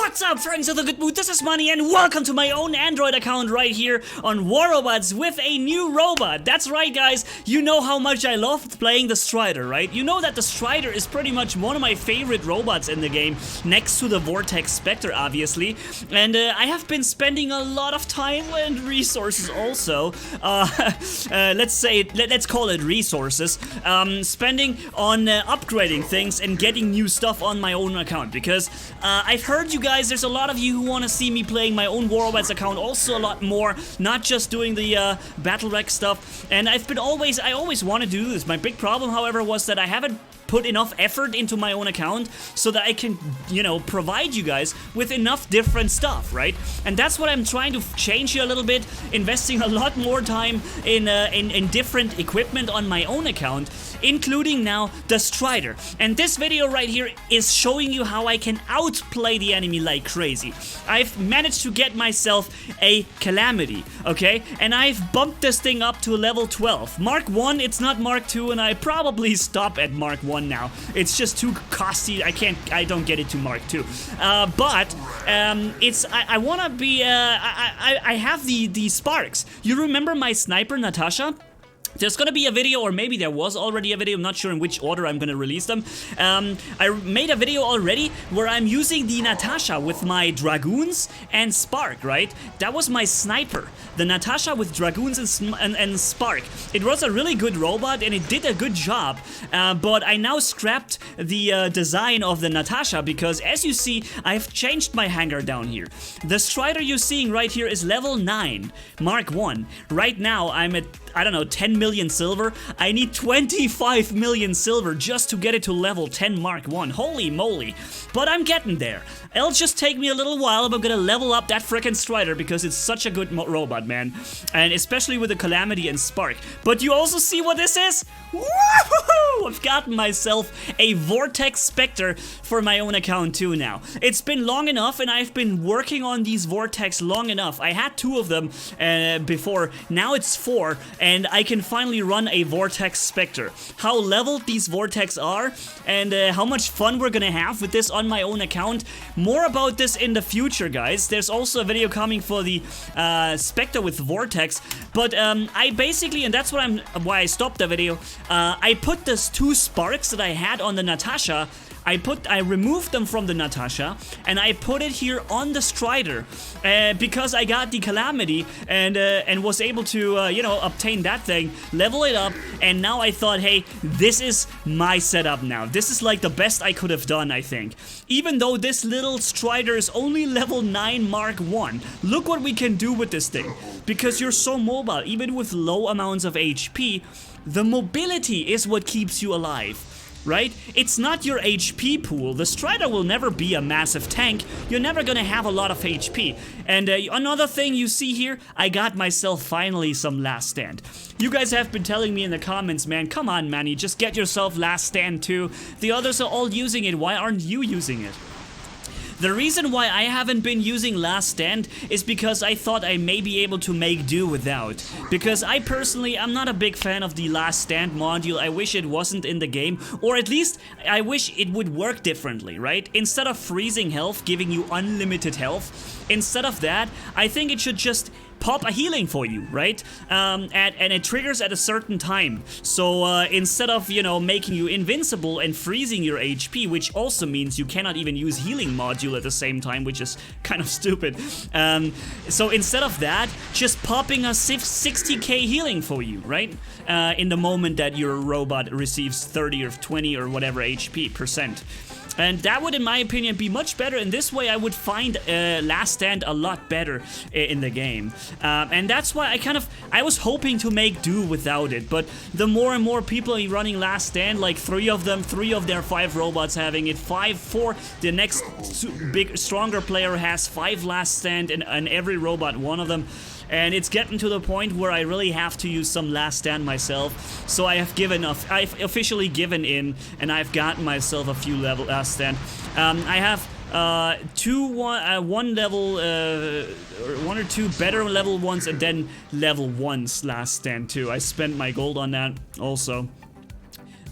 What's up, friends of the good mood? This is Manni and welcome to my own Android account right here on War Robots with a new robot. That's right, guys. You know how much I loved playing the Strider, right? You know that the Strider is pretty much one of my favorite robots in the game, next to the Vortex Specter, obviously. And I have been spending a lot of time and resources also. Let's call it resources. Spending on upgrading things and getting new stuff on my own account because I've heard you guys, there's a lot of you who want to see me playing my own War Robots account also a lot more, not just doing the Battle Wreck stuff, and I always want to do this. My big problem, however, was that I haven't put enough effort into my own account so that I can, you know, provide you guys with enough different stuff, right? And that's what I'm trying to change here a little bit, investing a lot more time in different equipment on my own account, including now the Strider. And this video right here is showing you how I can outplay the enemy like crazy. I've managed to get myself a Calamity, okay? And I've bumped this thing up to level 12. Mark 1, it's not Mark 2, and I probably stop at Mark 1 now. It's just too costly. I don't get it to Mark 2. I wanna be, I have the sparks. You remember my sniper, Natasha? There's gonna be a video, or maybe there was already a video, I'm not sure in which order I'm gonna release them. I made a video already where I'm using the Natasha with my Dragoons and Spark, right? That was my sniper. The Natasha with Dragoons and Spark. It was a really good robot and it did a good job, but I now scrapped the design of the Natasha because, as you see, I've changed my hangar down here. The Strider you're seeing right here is level 9, Mark 1. Right now, I'm at, I don't know, 10 million silver. I need 25 million silver just to get it to level 10 Mark 1. Holy moly. But I'm getting there. It'll just take me a little while, but I'm gonna level up that frickin' Strider because it's such a good robot, man. And especially with the Calamity and Spark. But you also see what this is? Woohoo! I've gotten myself a Vortex Specter for my own account too now. It's been long enough and I've been working on these Vortex long enough. I had 2 of them before, now it's 4, and I can finally run a Vortex Specter. How leveled these Vortex are and how much fun we're gonna have with this on my own account. More about this in the future, guys. There's also a video coming for the Spectre with Vortex, but I basically, and that's why I stopped the video, I put those 2 sparks that I had on the Natasha, I removed them from the Natasha and I put it here on the Strider because I got the Calamity and was able to you know, obtain that thing, level it up, and now I thought, hey, this is my setup now. This is like the best I could have done, I think. Even though this little Strider is only level 9 Mark 1, look what we can do with this thing. Because you're so mobile, even with low amounts of HP, the mobility is what keeps you alive. Right? It's not your HP pool. The Strider will never be a massive tank. You're never gonna have a lot of HP. And another thing you see here, I got myself finally some Last Stand. You guys have been telling me in the comments, man, come on, Manni, just get yourself Last Stand too. The others are all using it. Why aren't you using it? The reason why I haven't been using Last Stand is because I thought I may be able to make do without. Because I personally, I'm not a big fan of the Last Stand module. I wish it wasn't in the game, or at least I wish it would work differently, right? Instead of freezing health, giving you unlimited health, instead of that, I think it should just pop a healing for you, right? And it triggers at a certain time. So instead of, you know, making you invincible and freezing your HP, which also means you cannot even use healing module at the same time, which is kind of stupid. So instead of that, just popping a 60k healing for you, right? In the moment that your robot receives 30 or 20 or whatever HP percent. And that would, in my opinion, be much better. In this way, I would find Last Stand a lot better in the game. And that's why I was hoping to make do without it. But the more and more people are running Last Stand, like 3 of their 5 robots having it, 4, the next stronger player has 5 Last Stand, and every robot, 1 of them. And it's getting to the point where I really have to use some Last Stand myself. So I have I've officially given in, and I've gotten myself a few level Last Stand. I have 1 or 2 better level ones, and then level 1's Last Stand too. I spent my gold on that also.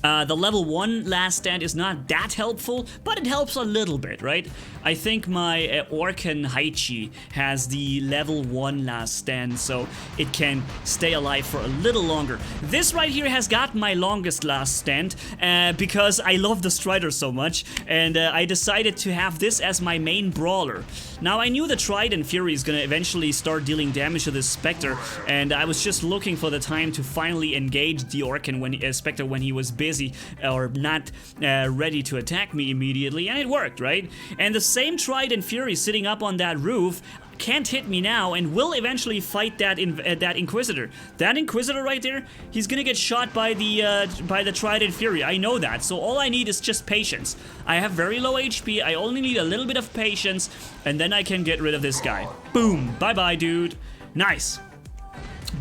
The level 1 last stand is not that helpful, but it helps a little bit, right? I think my Orkan Haichi has the level 1 last stand, so it can stay alive for a little longer. This right here has got my longest last stand, because I love the Strider so much, and I decided to have this as my main brawler. Now, I knew the Trident Fury is gonna eventually start dealing damage to this Spectre, and I was just looking for the time to finally engage the Orkan Spectre when he was busy or not ready to attack me immediately, and it worked, right? And the same Trident Fury sitting up on that roof can't hit me now and will eventually fight that Inquisitor. That Inquisitor right there, he's gonna get shot by the Trident Fury. I know that, so all I need is just patience. I have very low HP, I only need a little bit of patience, and then I can get rid of this guy. Boom, bye-bye, dude. Nice.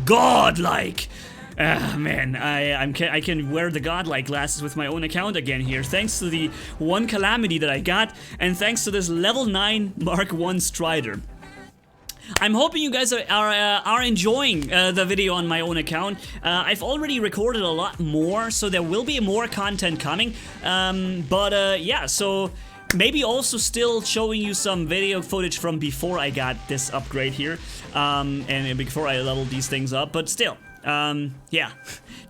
Godlike. Man, I can wear the godlike glasses with my own account again here, thanks to the one Calamity that I got, and thanks to this level 9 Mark 1 Strider. I'm hoping you guys are enjoying the video on my own account. I've already recorded a lot more, so there will be more content coming. Yeah, so maybe also still showing you some video footage from before I got this upgrade here, and before I leveled these things up, but still. Yeah,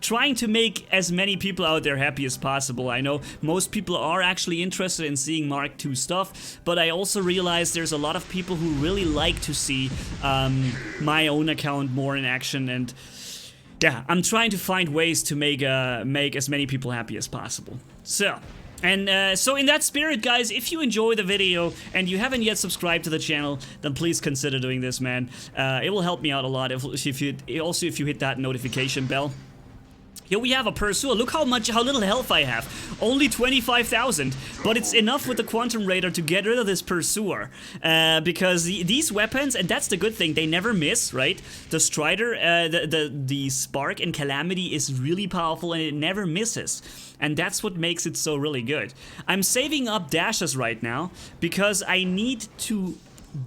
trying to make as many people out there happy as possible. I know most people are actually interested in seeing Mark II stuff, but I also realize there's a lot of people who really like to see my own account more in action, and yeah, I'm trying to find ways to make as many people happy as possible. So in that spirit, guys, if you enjoy the video and you haven't yet subscribed to the channel, then please consider doing this, man. It will help me out a lot if you hit that notification bell. Here we have a Pursuer. Look how little health I have. Only 25,000. But it's enough with the Quantum Raider to get rid of this Pursuer. Because these weapons, and that's the good thing, they never miss, right? The Strider, the Spark and Calamity is really powerful and it never misses. And that's what makes it so really good. I'm saving up dashes right now because I need to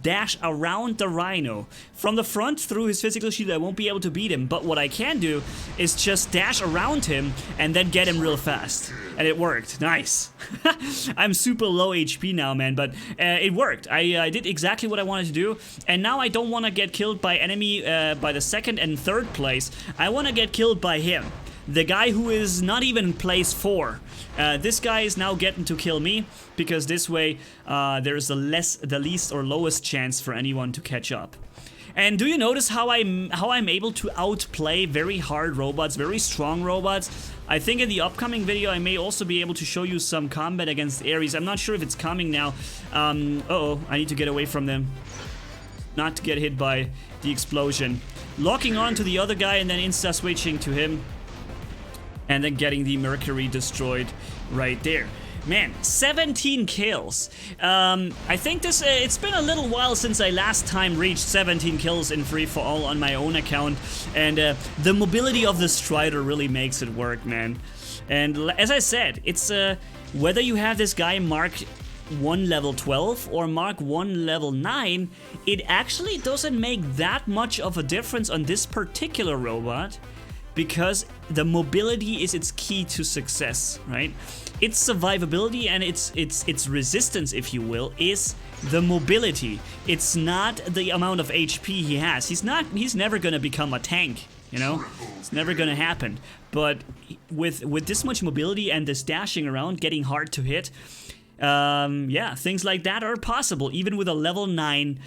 dash around the Rhino. From the front through his physical shield I won't be able to beat him, but what I can do is just dash around him and then get him real fast. And it worked. Nice. I'm super low HP now, man, but it worked. I did exactly what I wanted to do, and now I don't want to get killed by enemy by the second and third place. I want to get killed by him. The guy who is not even place 4. This guy is now getting to kill me, because this way there's the least or lowest chance for anyone to catch up. And do you notice how I'm able to outplay very hard robots, very strong robots? I think in the upcoming video I may also be able to show you some combat against Ares. I'm not sure if it's coming now. Uh-oh, I need to get away from them. Not to get hit by the explosion. Locking on to the other guy and then insta-switching to him. And then getting the Mercury destroyed right there. Man, 17 kills. I think it's been a little while since I last time reached 17 kills in free-for-all on my own account. And the mobility of the Strider really makes it work, man. And as I said, it's whether you have this guy Mark 1 level 12 or Mark 1 level 9, it actually doesn't make that much of a difference on this particular robot. Because the mobility is its key to success, right? Its survivability and its resistance, if you will, is the mobility. It's not the amount of HP he has. He's never gonna become a tank, you know? It's never gonna happen. But with this much mobility and this dashing around, getting hard to hit, yeah, things like that are possible, even with a level 9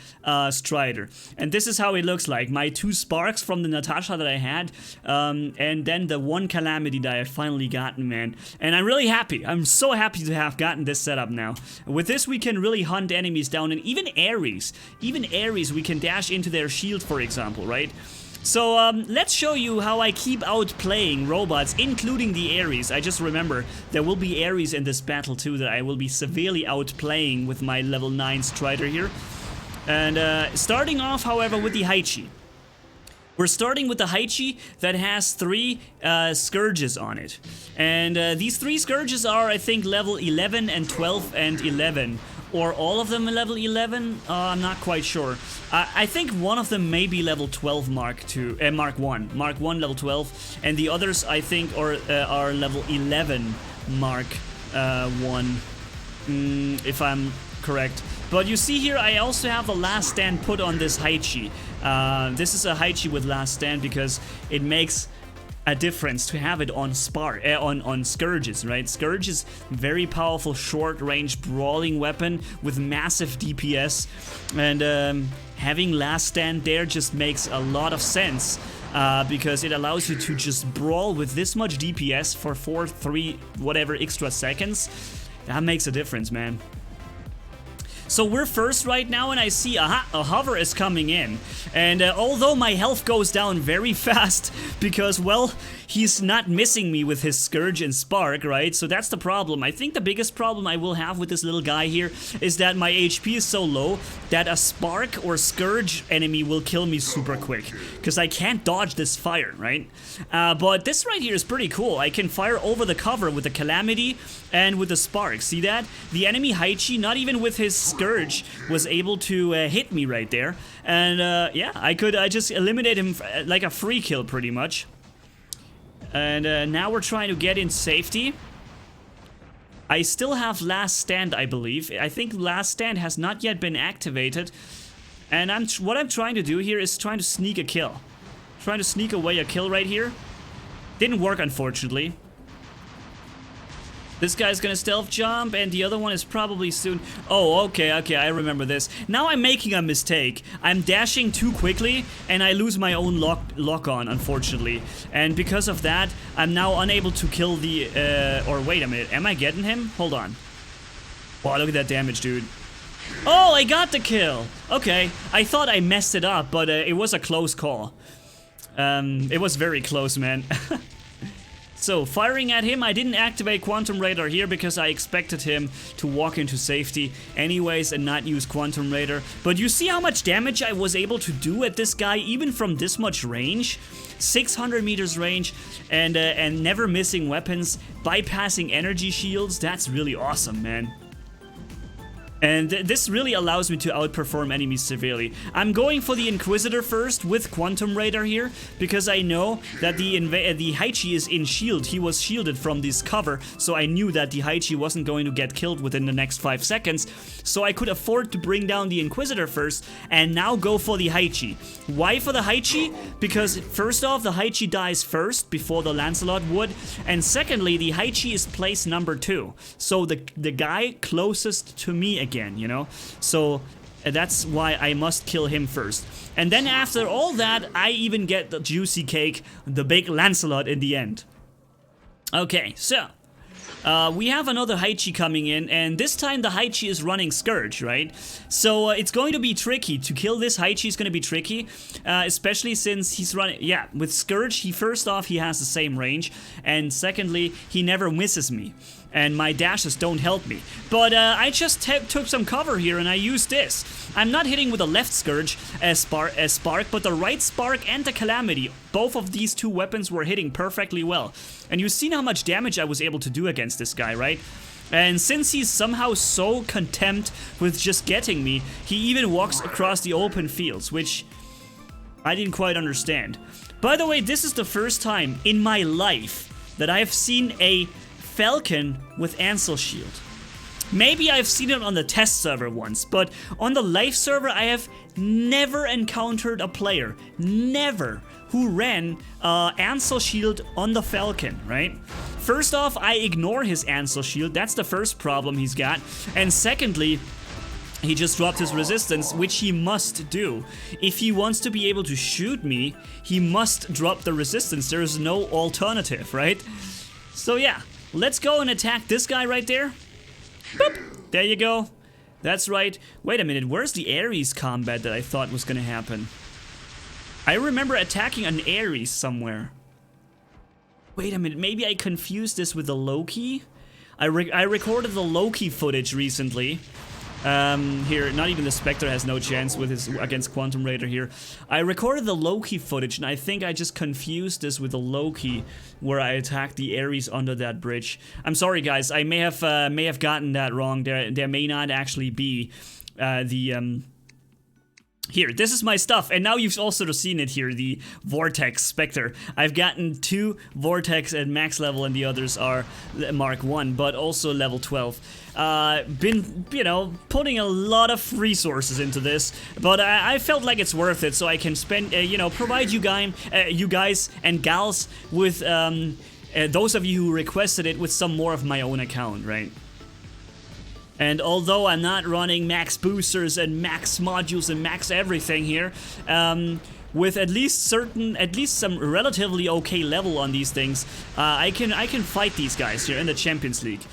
Strider. And this is how it looks like. My 2 Sparks from the Natasha that I had, and then the 1 Calamity that I finally gotten, man. And I'm really happy. I'm so happy to have gotten this setup now. With this, we can really hunt enemies down, and even Ares, we can dash into their shield, for example, right? So let's show you how I keep outplaying robots, including the Ares. I just remember there will be Ares in this battle too that I will be severely outplaying with my level 9 Strider here. And starting off, however, with the Haichi. We're starting with the Haichi that has 3 Scourges on it. And these 3 Scourges are, I think, level 11 and 12 and 11 or all of them level 11. I'm not quite sure. I think one of them may be level 12 Mark 1. Mark 1 level 12, and the others I think are level 11 Mark 1, if I'm correct. But you see here, I also have a last stand put on this Hize. This is a Hize with last stand because it makes a difference to have it on on Scourges, right? Scourge is very powerful short-range brawling weapon with massive DPS, and having last stand there just makes a lot of sense. Because it allows you to just brawl with this much DPS for 4, 3, whatever extra seconds. That makes a difference, man. So we're first right now, and I see a hover is coming in. And although my health goes down very fast, because, well, he's not missing me with his Scourge and Spark, right? So that's the problem. I think the biggest problem I will have with this little guy here is that my HP is so low that a Spark or Scourge enemy will kill me super quick, because I can't dodge this fire, right? But this right here is pretty cool. I can fire over the cover with the Calamity and with the Spark. See that? The enemy Hize, not even with his Scourge, was able to hit me right there. And yeah, I just eliminate him like a free kill pretty much. And now we're trying to get in safety. I still have last stand, I believe. I think last stand has not yet been activated. And what I'm trying to do here is trying to sneak a kill. Trying to sneak away a kill right here. Didn't work, unfortunately. This guy's gonna stealth jump, and the other one is probably soon... Oh, okay, I remember this. Now I'm making a mistake. I'm dashing too quickly, and I lose my own lock-on, unfortunately. And because of that, I'm now unable to kill the... Or wait a minute, am I getting him? Hold on. Wow, look at that damage, dude. Oh, I got the kill! Okay, I thought I messed it up, but it was a close call. It was very close, man. So, firing at him, I didn't activate Quantum Radar here because I expected him to walk into safety anyways and not use Quantum Radar. But you see how much damage I was able to do at this guy, even from this much range? 600 meters range, and never missing weapons, bypassing energy shields. That's really awesome, man. And this really allows me to outperform enemies severely. I'm going for the Inquisitor first with Quantum Radar here, because I know that the Hize is in shield. He was shielded from this cover, so I knew that the Hize wasn't going to get killed within the next 5 seconds. So I could afford to bring down the Inquisitor first, and now go for the Hize. Why for the Hize? Because first off, the Hize dies first, before the Lancelot would, and secondly, the Hize is place number 2. So the guy closest to me again, you know? So that's why I must kill him first. And then after all that, I even get the juicy cake, the big Lancelot in the end. Okay, so we have another Hize coming in, and this time the Hize is running Scourge, right? So it's going to be tricky. To kill this Hize is going to be tricky, especially since he's running... Yeah, with Scourge, first off, he has the same range, and secondly, he never misses me. And my dashes don't help me. But I just took some cover here and I used this. I'm not hitting with the left Scourge as Spark, but the right Spark and the Calamity. Both of these two weapons were hitting perfectly well. And you've seen how much damage I was able to do against this guy, right? And since he's somehow so content with just getting me, he even walks across the open fields, which I didn't quite understand. By the way, this is the first time in my life that I have seen a Falcon with Ansel Shield. Maybe I've seen it on the test server once, but on the live server I have never encountered a player, never, who ran Ansel Shield on the Falcon, right? First off, I ignore his Ansel Shield, that's the first problem he's got, and secondly, he just dropped his resistance, which he must do. If he wants to be able to shoot me, he must drop the resistance, there is no alternative, right? So yeah. Let's go and attack this guy right there. Boop. There you go. That's right. Wait a minute, where's the Ares combat that I thought was gonna happen? I remember attacking an Ares somewhere. Wait a minute, maybe I confused this with the Loki? I recorded the Loki footage recently. Here, not even the Spectre has no chance with his against Quantum Raider here. I recorded the Loki footage, and I think I just confused this with the Loki, where I attacked the Ares under that bridge. I'm sorry, guys. I may have gotten that wrong. There may not actually be Here, this is my stuff, and now you've also seen it here, the Vortex Specter. I've gotten 2 Vortex at max level, and the others are Mark 1, but also level 12. Been, you know, putting a lot of resources into this, but I felt like it's worth it, so I can spend, you know, provide you guys and gals with, those of you who requested it, with some more of my own account, right? And although I'm not running max boosters and max modules and max everything here, with at least some relatively okay level on these things, I can fight these guys here in the Champions League.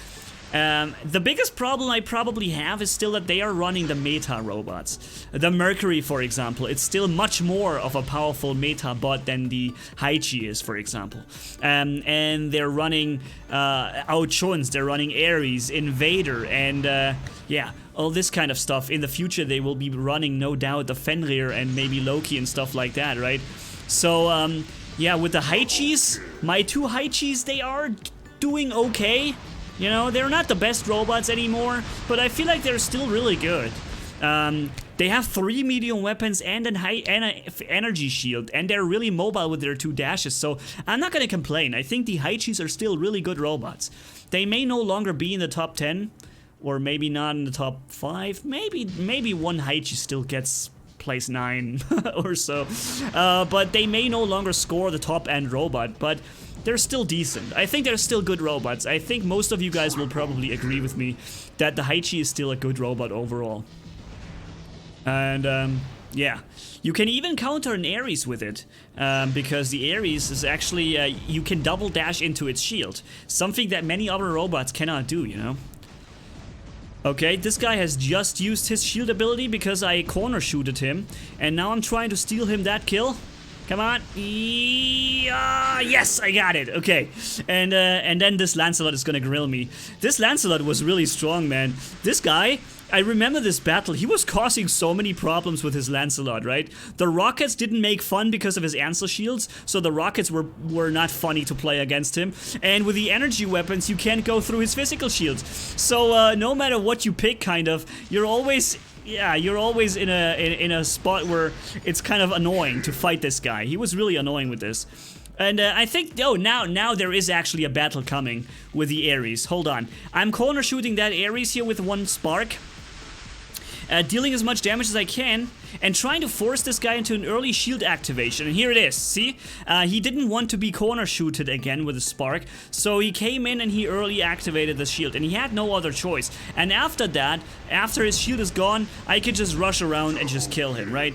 The biggest problem I probably have is still that they are running the meta robots. The Mercury, for example, it's still much more of a powerful meta bot than the Hize is, for example. And they're running Outplays, they're running Ares, Invader, and yeah, all this kind of stuff. In the future, they will be running, no doubt, the Fenrir and maybe Loki and stuff like that, right? So, yeah, with the Hize, my 2 Hizes, they are doing okay. You know, they're not the best robots anymore, but I feel like they're still really good. They have 3 medium weapons and an energy shield, and they're really mobile with their 2 dashes, so I'm not gonna complain. I think the Hizes are still really good robots. They may no longer be in the top 10, or maybe not in the top 5. Maybe one Hize still gets place 9 or so, but they may no longer score the top end robot, but they're still decent. I think they're still good robots. I think most of you guys will probably agree with me that the Hize is still a good robot overall. And yeah, you can even counter an Ares with it, because the Ares is actually, you can double dash into its shield, something that many other robots cannot do, you know? Okay, this guy has just used his shield ability because I corner shooted him, and now I'm trying to steal him that kill. Come on. Yes, I got it. Okay. And then this Lancelot is gonna grill me. This Lancelot was really strong, man. This guy, I remember this battle. He was causing so many problems with his Lancelot, right? The rockets didn't make fun because of his answer shields, so the rockets were not funny to play against him. And with the energy weapons, you can't go through his physical shields. So no matter what you pick, kind of, you're always... Yeah, you're always in a spot where it's kind of annoying to fight this guy. He was really annoying with this. And I think, oh, now there is actually a battle coming with the Ares. Hold on. I'm corner shooting that Ares here with 1 spark. Dealing as much damage as I can, and trying to force this guy into an early shield activation. And here it is, see? He didn't want to be corner shooted again with a spark, so he came in and he early activated the shield, and he had no other choice. And after that, after his shield is gone, I could just rush around and just kill him, right?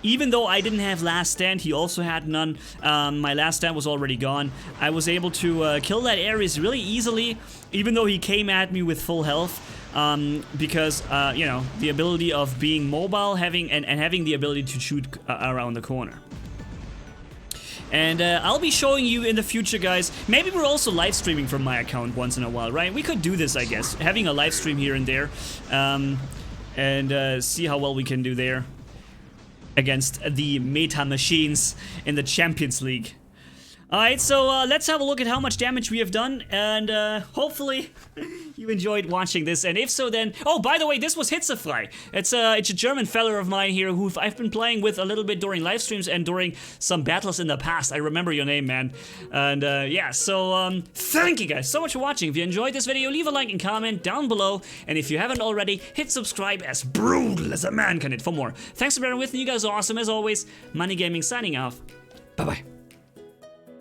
Even though I didn't have last stand, he also had none. My last stand was already gone. I was able to kill that Ares really easily, even though he came at me with full health. Because, you know, the ability of being mobile, having the ability to shoot around the corner. And I'll be showing you in the future, guys. Maybe we're also live streaming from my account once in a while, right? We could do this, I guess, having a live stream here and there, and see how well we can do there against the meta machines in the Champions League. Alright, so let's have a look at how much damage we have done, and hopefully you enjoyed watching this, and if so then... Oh, by the way, this was Hitzefrei. It's a German fella of mine here who I've been playing with a little bit during live streams and during some battles in the past. I remember your name, man. And yeah, so thank you guys so much for watching. If you enjoyed this video, leave a like and comment down below, and if you haven't already, hit subscribe as brutal as a man can hit for more. Thanks for bearing with me, you guys are awesome as always. Manni-Gaming signing off. Bye-bye.